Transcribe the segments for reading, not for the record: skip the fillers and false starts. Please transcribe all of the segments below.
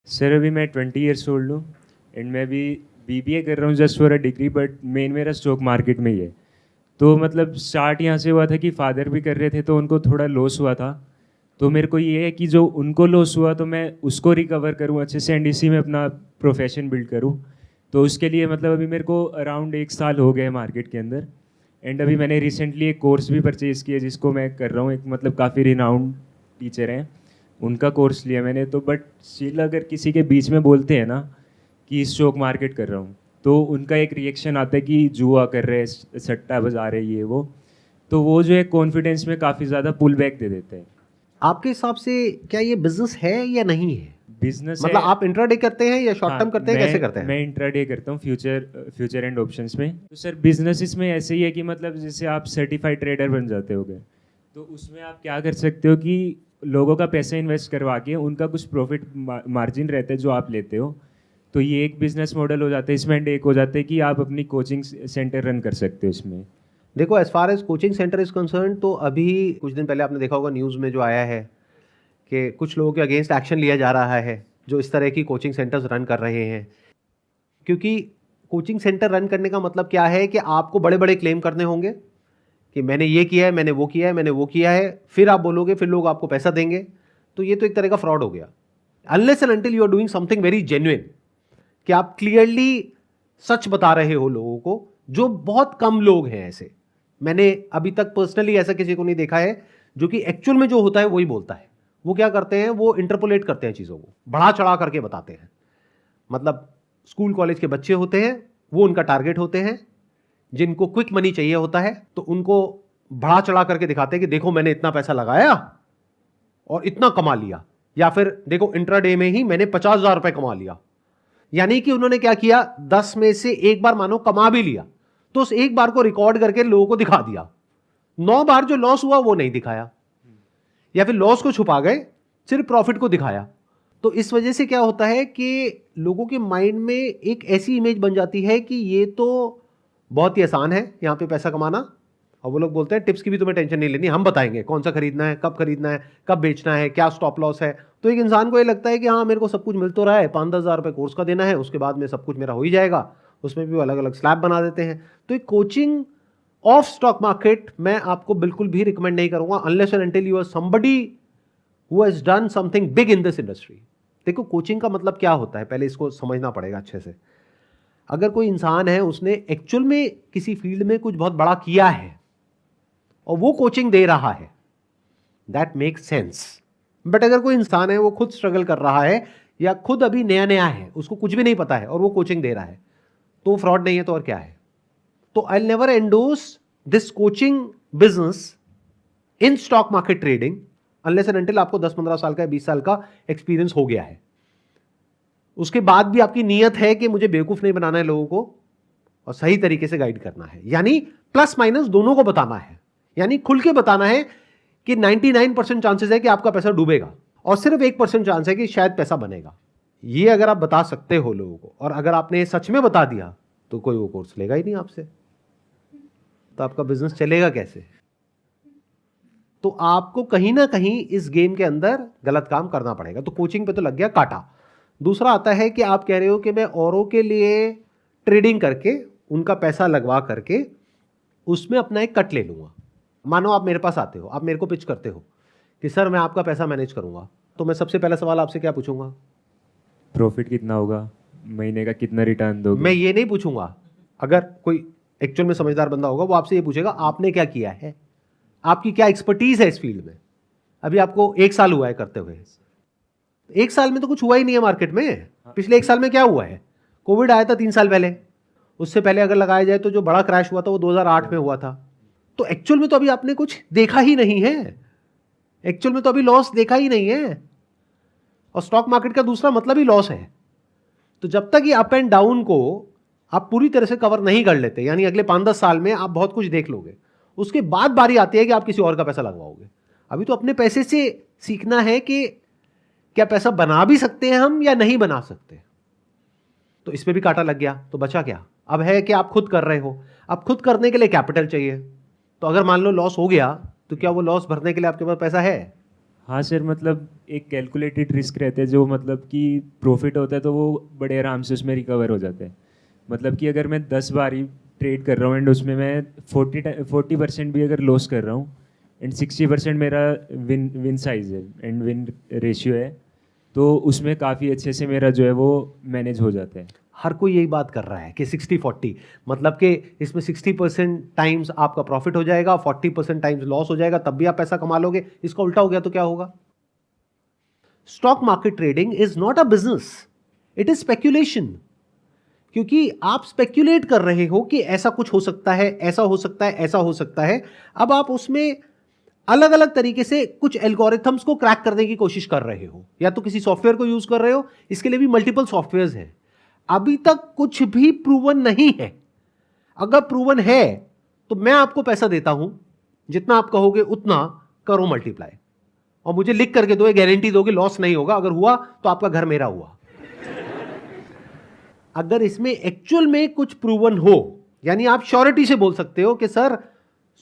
Sir अभी मैं 20 years old हूँ एंड मैं भी बीबीए कर रहा हूँ just for a degree, but main मेरा स्टॉक मार्केट में ही है। तो मतलब स्टार्ट यहाँ से हुआ था कि फादर भी कर रहे थे तो उनको थोड़ा लॉस हुआ था। तो मेरे को ये है कि जो उनको लॉस हुआ तो मैं उसको रिकवर करूँ अच्छे से एंड इसी में अपना प्रोफेशन बिल्ड करूँ। तो उसके लिए मतलब अभी मेरे को अराउंड 1 साल हो गए मार्केट के अंदर। एंड अभी मैंने रिसेंटली एक कोर्स भी परचेज़ किया जिसको मैं कर रहा हूँ, एक मतलब काफ़ी रिनाउंड टीचर हैं, उनका कोर्स लिया मैंने। तो बट स्टिल अगर किसी के बीच में बोलते हैं ना कि स्टॉक मार्केट कर रहा हूँ, तो उनका एक रिएक्शन आता है कि जुआ कर रहे हैं, सट्टा बजा रहे हैं, ये वो। तो वो जो है कॉन्फिडेंस में काफ़ी ज़्यादा पुल बैक दे देते हैं। आपके हिसाब से क्या ये बिजनेस है या नहीं है? बिजनेस मतलब है। आप इंट्राडे करते हैं या शॉर्ट हाँ, टर्म करते हैं, कैसे करते हैं? मैं इंट्राडे करता हूँ फ्यूचर एंड ऑप्शंस में। तो सर बिजनेस इसमें ऐसे ही है कि मतलब जैसे आप सर्टिफाइड ट्रेडर बन जाते होगे, तो उसमें आप क्या कर सकते हो कि लोगों का पैसा इन्वेस्ट करवा के उनका कुछ प्रॉफिट मार्जिन रहता है जो आप लेते हो। तो ये एक बिजनेस मॉडल हो जाता है इसमें, एंड एक हो जाता है कि आप अपनी कोचिंग सेंटर रन कर सकते हो इसमें। देखो, as far as coaching centre is concern, तो अभी कुछ दिन पहले आपने देखा होगा न्यूज़ में जो आया है कि कुछ लोगों के अगेंस्ट एक्शन लिया जा रहा है जो इस तरह की कोचिंग सेंटर्स रन कर रहे हैं। क्योंकि कोचिंग सेंटर रन करने का मतलब क्या है कि आपको बड़े बड़े क्लेम करने होंगे कि मैंने ये किया है, मैंने वो किया है, मैंने वो किया है, फिर आप बोलोगे, फिर लोग आपको पैसा देंगे। तो ये तो एक तरह का फ्रॉड हो गया। Unless and until you are doing something very genuine, कि आप क्लियरली सच बता रहे हो लोगों को, जो बहुत कम लोग हैं ऐसे। मैंने अभी तक पर्सनली ऐसा किसी को नहीं देखा है जो कि एक्चुअल में जो होता है वही बोलता है। वो क्या करते हैं, वो इंटरपोलेट करते हैं चीज़ों को, बढ़ा चढ़ा करके बताते हैं। मतलब स्कूल कॉलेज के बच्चे होते हैं, वो उनका टारगेट होते हैं, जिनको क्विक मनी चाहिए होता है, तो उनको बढ़ा चढ़ा करके दिखाते हैं कि देखो मैंने इतना पैसा लगाया और इतना कमा लिया, या फिर देखो इंट्राडे में ही मैंने 50,000 रुपए कमा लिया। यानी कि उन्होंने क्या किया, 10 में से एक बार मानो कमा भी लिया तो उस एक बार को रिकॉर्ड करके लोगों को दिखा दिया। 9 बार जो लॉस हुआ वो नहीं दिखाया, या फिर लॉस को छुपा गए, सिर्फ प्रॉफिट को दिखाया। तो इस वजह से क्या होता है कि लोगों के माइंड में एक ऐसी इमेज बन जाती है कि ये तो बहुत ही आसान है यहां पे पैसा कमाना। और वो लोग बोलते हैं टिप्स की भी तुम्हें टेंशन नहीं लेनी, हम बताएंगे कौन सा खरीदना है, कब बेचना है, क्या स्टॉप लॉस है। तो एक इंसान को ये लगता है कि हाँ मेरे को सब कुछ मिल तो रहा है, 5-10 हज़ार रुपये कोर्स का देना है, उसके बाद में सब कुछ मेरा हो ही जाएगा। उसमें भी वो अलग अलग स्लैब बना देते हैं। तो एक कोचिंग ऑफ स्टॉक मार्केट मैं आपको बिल्कुल भी रिकमेंड नहीं करूंगा, unless and until you are somebody who has done something big in this industry. देखो कोचिंग का मतलब क्या होता है, पहले इसको समझना पड़ेगा अच्छे से। अगर कोई इंसान है, उसने एक्चुअल में किसी फील्ड में कुछ बहुत बड़ा किया है और वो कोचिंग दे रहा है, दैट मेक्स सेंस। बट अगर कोई इंसान है, वो खुद स्ट्रगल कर रहा है या खुद अभी नया नया है, उसको कुछ भी नहीं पता है और वो कोचिंग दे रहा है, तो वो फ्रॉड नहीं है तो और क्या है। तो I will never endorse this coaching business in stock market trading unless and until आपको 10-15 साल का या 20 साल का एक्सपीरियंस हो गया है। उसके बाद भी आपकी नीयत है कि मुझे बेवकूफ नहीं बनाना है लोगों को और सही तरीके से गाइड करना है, यानी प्लस माइनस दोनों को बताना है। यानी खुल के बताना है कि 99% चांसेस है कि आपका पैसा डूबेगा और सिर्फ 1% चांस है कि शायद पैसा बनेगा। ये अगर आप बता सकते हो लोगों को, और अगर आपने सच में बता दिया, तो कोई वो कोर्स लेगा ही नहीं आपसे, तो आपका बिजनेस चलेगा कैसे। तो आपको कहीं ना कहीं इस गेम के अंदर गलत काम करना पड़ेगा। तो कोचिंग पे तो लग गया कांटा। दूसरा आता है कि आप कह रहे हो कि मैं औरों के लिए ट्रेडिंग करके, उनका पैसा लगवा करके उसमें अपना एक कट ले लूंगा। मानो आप मेरे पास आते हो, आप मेरे को पिच करते हो कि सर मैं आपका पैसा मैनेज करूंगा, तो मैं सबसे पहला सवाल आपसे क्या पूछूंगा? प्रॉफिट कितना होगा, महीने का कितना रिटर्न दोगे? मैं ये नहीं पूछूंगा। अगर कोई एक्चुअल में समझदार बंदा होगा, वो आपसे ये पूछेगा आपने क्या किया है, आपकी क्या एक्सपर्टीज है इस फील्ड में। अभी आपको 1 साल हुआ है करते हुए, 1 साल में तो कुछ हुआ ही नहीं है मार्केट में। पिछले 1 साल में क्या हुआ है? कोविड आया था 3 साल पहले, उससे पहले अगर लगाया जाए तो जो बड़ा क्रैश हुआ था वो 2008 में हुआ था। तो एक्चुअल में तो अभी आपने कुछ देखा ही नहीं है, एक्चुअल में तो अभी लॉस देखा ही नहीं है। और स्टॉक मार्केट का दूसरा मतलब ही लॉस है। तो जब तक ये अप एंड डाउन को आप पूरी तरह से कवर नहीं कर लेते, यानी अगले 5-10 साल में आप बहुत कुछ देख लोगे, उसके बाद बारी आती है कि आप किसी और का पैसा लगवाओगे। अभी तो अपने पैसे से सीखना है कि क्या पैसा बना भी सकते हैं हम या नहीं बना सकते। तो इसमें भी कांटा लग गया, तो बचा क्या? अब है कि आप खुद कर रहे हो। अब खुद करने के लिए कैपिटल चाहिए। तो अगर मान लो लॉस हो गया, तो क्या वो लॉस भरने के लिए आपके पास पैसा है? हाँ सर, मतलब एक कैलकुलेटेड रिस्क रहते हैं, जो मतलब कि प्रॉफिट होता है तो वो बड़े आराम से उसमें रिकवर हो जाते हैं। मतलब कि अगर मैं 10 बार ही ट्रेड कर रहा हूँ एंड उसमें मैं 40% भी अगर लॉस कर रहा हूँ एंड 60% मेरा विन विन साइज है एंड विन रेशियो है, तो उसमें काफ़ी अच्छे से मेरा जो है वो मैनेज हो जाता है। हर कोई यही बात कर रहा है कि 60-40, मतलब कि इसमें 60% टाइम्स आपका प्रॉफिट हो जाएगा, 40% टाइम्स लॉस हो जाएगा, तब भी आप पैसा कमा लोगे। इसका उल्टा हो गया तो क्या होगा? Stock market trading is not a business, it is speculation. क्योंकि आप स्पेक्यूलेट कर रहे हो कि ऐसा कुछ हो सकता है, ऐसा हो सकता है, ऐसा हो सकता है। अब आप उसमें अलग अलग तरीके से कुछ एल्गोरिथम्स को क्रैक करने की कोशिश कर रहे हो, या तो किसी सॉफ्टवेयर को यूज कर रहे हो, इसके लिए भी मल्टीपल सॉफ्टवेयर्स हैं। अभी तक कुछ भी प्रूवन नहीं है। अगर प्रूवन है तो मैं आपको पैसा देता हूं, जितना आप कहोगे उतना करो मल्टीप्लाई, और मुझे लिख करके दो, गारंटी दोगे लॉस नहीं होगा, अगर हुआ तो आपका घर मेरा हुआ। अगर इसमें एक्चुअल में कुछ प्रूवन हो, यानी आप श्योरिटी से बोल सकते हो कि सर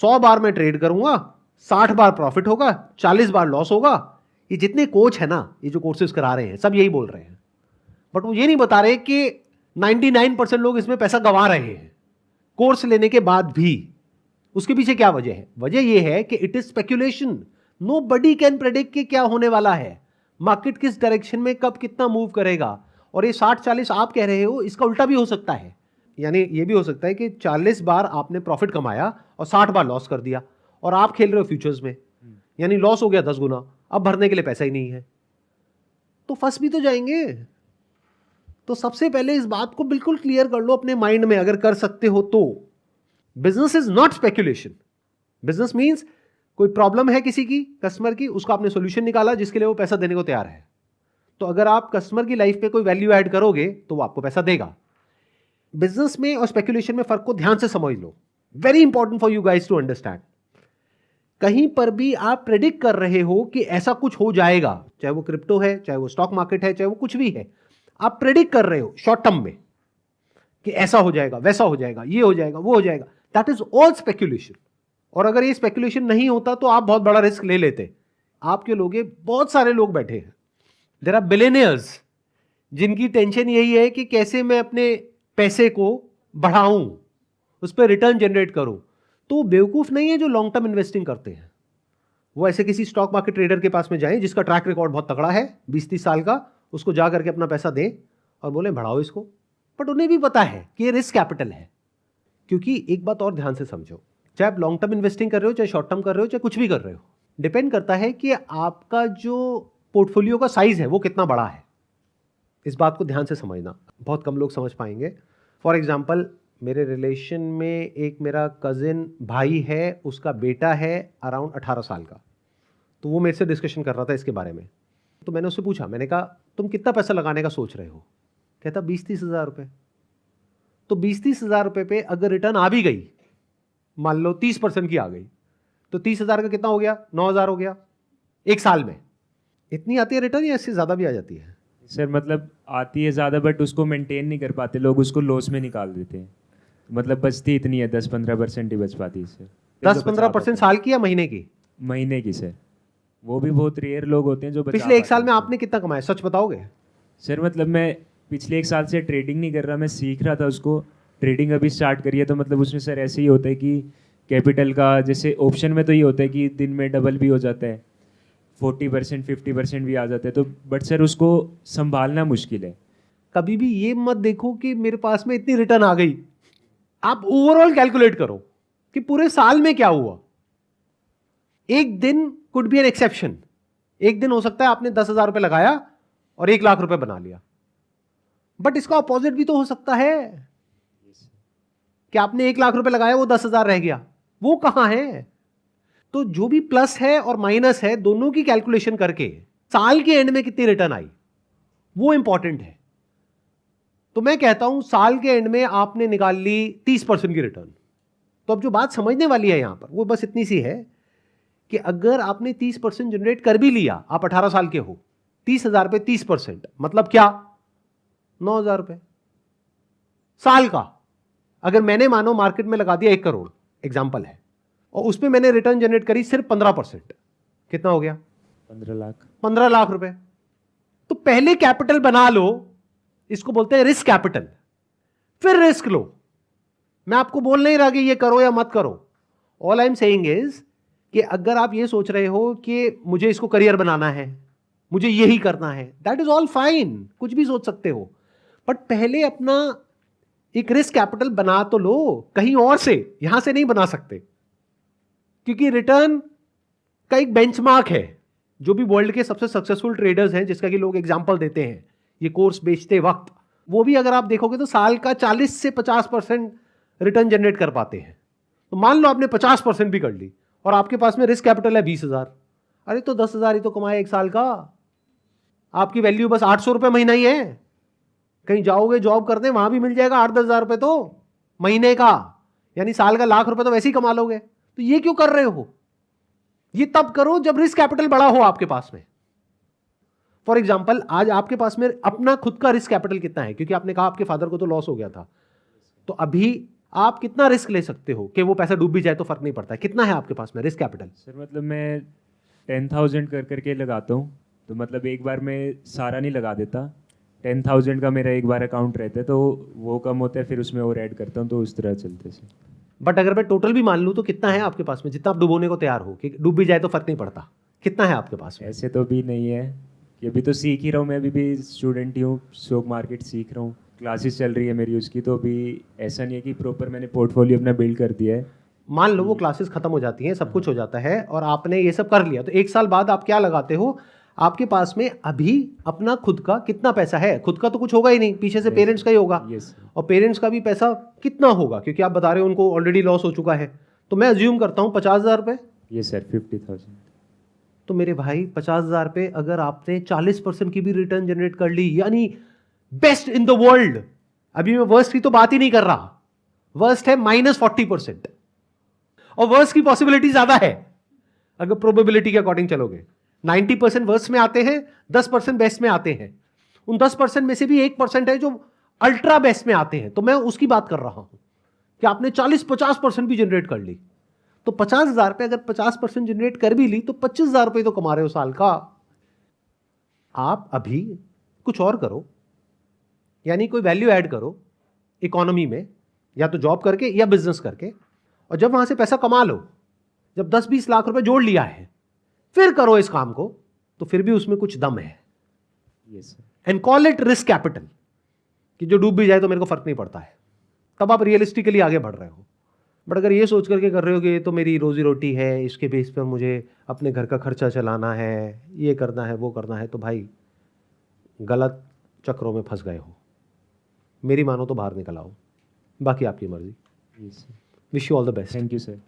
100 बार मैं ट्रेड करूंगा, 60 बार प्रॉफिट होगा, 40 बार लॉस होगा। ये जितने कोच है ना, ये जो कोर्सेज करा रहे हैं, सब यही बोल रहे हैं, बट वो ये नहीं बता रहे कि 99% लोग इसमें पैसा गंवा रहे हैं कोर्स लेने के बाद भी। उसके पीछे क्या वजह है? वजह यह है कि it is speculation. Nobody can predict कि क्या होने वाला है, मार्केट किस डायरेक्शन में कब कितना मूव करेगा। और ये 60-40 आप कह रहे हो, इसका उल्टा भी हो सकता है। यानी ये भी हो सकता है कि 40 बार आपने प्रॉफिट कमाया और 60 बार लॉस कर दिया, और आप खेल रहे हो फ्यूचर्स में, यानी लॉस हो गया 10 गुना, अब भरने के लिए पैसा ही नहीं है, तो फंस भी तो जाएंगे। तो सबसे पहले इस बात को बिल्कुल क्लियर कर लो अपने माइंड में, अगर कर सकते हो तो। Business is not speculation. Business means कोई प्रॉब्लम है किसी की, कस्टमर की, उसका आपने सॉल्यूशन निकाला जिसके लिए वो पैसा देने को तैयार है। तो अगर आप कस्टमर की लाइफ पे कोई वैल्यू ऐड करोगे तो वो आपको पैसा देगा। बिजनेस में और स्पेक्यूलेशन में फर्क को ध्यान से समझ लो। Very important for you guys to understand. कहीं पर भी आप प्रेडिक्ट कर रहे हो कि ऐसा कुछ हो जाएगा, चाहे वो क्रिप्टो है, चाहे वो स्टॉक मार्केट है, चाहे वो कुछ भी है, आप प्रेडिक्ट कर रहे हो शॉर्ट टर्म में कि ऐसा हो जाएगा, वैसा हो जाएगा, ये हो जाएगा, वो हो जाएगा, दैट इज ऑल स्पेक्यूलेशन। और अगर ये स्पेक्यूलेशन नहीं होता तो आप बहुत बड़ा रिस्क ले लेते। आपके लोग, बहुत सारे लोग बैठे हैं, देयर आर बिलियनियर्स, जिनकी टेंशन यही है कि कैसे मैं अपने पैसे को बढ़ाऊं, उस पर रिटर्न जनरेट करूं। तो वो बेवकूफ नहीं है जो लॉन्ग टर्म इन्वेस्टिंग करते हैं। वो ऐसे किसी स्टॉक मार्केट ट्रेडर के पास में जाएं जिसका ट्रैक रिकॉर्ड बहुत तगड़ा है, 20-30 साल का, उसको जा करके अपना पैसा दें और बोले बढ़ाओ इसको। बट उन्हें भी पता है कि ये रिस्क कैपिटल है। क्योंकि एक बात और ध्यान से समझो, चाहे आप लॉन्ग टर्म इन्वेस्टिंग कर रहे हो, चाहे शॉर्ट टर्म कर रहे हो, चाहे कुछ भी कर रहे हो, डिपेंड करता है कि आपका जो पोर्टफोलियो का साइज है वो कितना बड़ा है। इस बात को ध्यान से समझना, बहुत कम लोग समझ पाएंगे। फॉर एग्जाम्पल, मेरे रिलेशन में एक मेरा कजिन भाई है, उसका बेटा है अराउंड 18 साल का। तो वो मेरे से डिस्कशन कर रहा था इसके बारे में। तो मैंने उससे पूछा, मैंने कहा तुम कितना पैसा लगाने का सोच रहे हो? कहता 20-30 हज़ार रुपये। तो 20-30 हज़ार रुपये पे अगर रिटर्न आ भी गई, मान लो 30% की आ गई, तो 30 हज़ार का कितना हो गया? 9 हज़ार हो गया एक साल में। इतनी आती है रिटर्न या इससे ज़्यादा भी आ जाती है? सर मतलब आती है ज़्यादा, बट उसको मेंटेन नहीं कर पाते लोग, उसको लॉस में निकाल देते हैं। मतलब बचती इतनी है, 10-15% ही बच पाती है सर। 10-15% साल की या महीने की? महीने की सर। वो भी बहुत रेयर लोग होते हैं जो बचा पिछले एक साल पाते में हैं। आपने कितना कमाया, सच बताओगे? सर मतलब मैं पिछले 1 साल से ट्रेडिंग नहीं कर रहा, मैं सीख रहा था उसको। ट्रेडिंग अभी स्टार्ट करी है, तो मतलब उसमें सर ऐसे ही होता है कि कैपिटल का, जैसे ऑप्शन में तो ये होता है कि दिन में डबल भी हो जाता है, 40% 50% भी आ जाता है, तो बट सर उसको संभालना मुश्किल है। कभी भी ये मत देखो कि मेरे पास में इतनी रिटर्न आ गई। आप ओवरऑल कैलकुलेट करो कि पूरे साल में क्या हुआ। एक दिन कुड बी एन एक्सेप्शन। एक दिन हो सकता है आपने 10 हज़ार रुपये लगाया और 1 लाख रुपए बना लिया, बट इसका अपोजिट भी तो हो सकता है कि आपने 1 लाख रुपए लगाया, वो 10 हज़ार रह गया। वो कहां है? तो जो भी प्लस है और माइनस है, दोनों की कैलकुलेशन करके साल के एंड में कितनी रिटर्न आई, वो इंपॉर्टेंट है। तो मैं कहता हूं साल के एंड में आपने निकाल ली 30% की रिटर्न। तो अब जो बात समझने वाली है यहां पर, वो बस इतनी सी है कि अगर आपने 30% जनरेट कर भी लिया, आप 18 साल के हो, 30 हज़ार पे 30% मतलब क्या? 9 हज़ार रुपए साल का। अगर मैंने मानो मार्केट में लगा दिया 1 करोड़, एग्जाम्पल है, और उसमें मैंने रिटर्न जनरेट करी सिर्फ 15%, कितना हो गया? 15 लाख। 15 लाख रुपए। तो पहले कैपिटल बना लो, इसको बोलते हैं रिस्क कैपिटल, फिर रिस्क लो। मैं आपको बोल नहीं रहा कि ये करो या मत करो। All I am saying is कि अगर आप ये सोच रहे हो कि मुझे इसको करियर बनाना है, मुझे यही करना है, दैट इज ऑल फाइन, कुछ भी सोच सकते हो, बट पहले अपना एक रिस्क कैपिटल बना तो लो, कहीं और से, यहां से नहीं बना सकते, क्योंकि रिटर्न का एक बेंचमार्क है। जो भी वर्ल्ड के सबसे सक्सेसफुल ट्रेडर्स हैं, जिसका कि लोग एग्जांपल देते हैं ये कोर्स बेचते वक्त, वो भी अगर आप देखोगे तो साल का 40 से 50% रिटर्न जनरेट कर पाते हैं। तो मान लो आपने 50% भी कर ली और आपके पास में रिस्क कैपिटल है 20,000, अरे तो 10,000 ही तो कमाए एक साल का। आपकी वैल्यू बस 800 रुपये महीना ही है। कहीं जाओगे जॉब करने, वहां भी मिल जाएगा 8-10 हज़ार रुपये तो महीने का, यानी साल का लाख रुपए तो वैसे ही कमा लोगे। तो ये क्यों कर रहे हो? ये तब करो जब रिस्क कैपिटल बड़ा हो आपके पास में। फॉर एग्जाम्पल, आज आपके पास में अपना खुद का रिस्क कैपिटल कितना है? क्योंकि आपने कहा आपके फादर को तो लॉस हो गया था, तो अभी आप कितना रिस्क ले सकते हो कि वो पैसा डूब भी जाए तो फर्क नहीं पड़ता है? कितना है आपके पास में रिस्क कैपिटल? सर मतलब मैं 10,000 कर करके लगाता हूँ, तो मतलब एक बार मैं सारा नहीं लगा देता। 10,000 का मेरा एक बार अकाउंट रहता है, तो वो कम होता है, फिर उसमें और ऐड करता हूँ, तो उस तरह चलते से। बट अगर मैं टोटल भी मान लूं तो कितना है आपके पास में, जितना आप डुबोने को तैयार हो कि डूब भी जाए तो फर्क नहीं पड़ता? कितना है आपके पास में? ऐसे तो भी नहीं है कि अभी तो सीख ही रहा हूँ, मैं अभी भी स्टूडेंट ही हूँ, स्टॉक मार्केट सीख रहा हूँ, क्लासेस चल रही है मेरी उसकी, तो अभी ऐसा नहीं है कि प्रॉपर मैंने पोर्टफोलियो अपना बिल्ड कर दिया है। मान लो वो क्लासेस खत्म हो जाती हैं, सब कुछ हो जाता है और आपने ये सब कर लिया, तो एक साल बाद आप क्या लगाते हो? आपके पास में अभी अपना खुद का कितना पैसा है? खुद का तो कुछ होगा ही नहीं, पीछे से पेरेंट्स का ही होगा। यस। और पेरेंट्स का भी पैसा कितना होगा? क्योंकि आप बता रहे हो उनको ऑलरेडी लॉस हो चुका है, तो मैं अज्यूम करता हूँ 50,000 रुपये। ये सर 50,000। तो मेरे भाई 50,000 पे अगर आपने 40% की भी रिटर्न जनरेट कर ली, यानी बेस्ट इन द वर्ल्ड। अभी मैं वर्स्ट की तो बात ही नहीं कर रहा, वर्स्ट है -40%, और वर्स्ट की पॉसिबिलिटी ज्यादा है अगर प्रोबेबिलिटी के अकॉर्डिंग चलोगे। 90% वर्स्ट में आते हैं, 10% बेस्ट में आते हैं। उन 10% में से भी 1% है जो अल्ट्रा बेस्ट में आते हैं, तो मैं उसकी बात कर रहा हूं कि आपने 40-50% भी जनरेट कर ली। तो 50,000 पे अगर 50% जनरेट कर भी ली तो 25,000 रुपये तो कमा रहे हो साल का। आप अभी कुछ और करो, यानी कोई वैल्यू ऐड करो इकोनॉमी में, या तो जॉब करके या बिजनेस करके, और जब वहां से पैसा कमा लो, जब 10-20 लाख रुपए जोड़ लिया है, फिर करो इस काम को, तो फिर भी उसमें कुछ दम है। Yes sir. And call it risk capital, कि जो डूब भी जाए तो मेरे को फर्क नहीं पड़ता है। तब आप रियलिस्टिकली आगे बढ़ रहे हो। बट अगर ये सोच करके कर रहे हो कि ये तो मेरी रोजी रोटी है, इसके बेस पर मुझे अपने घर का खर्चा चलाना है, ये करना है, वो करना है, तो भाई गलत चक्रों में फंस गए हो। मेरी मानो तो बाहर निकल आओ, बाकी आपकी मर्जी। Yes sir. Wish you all the best. Thank you sir.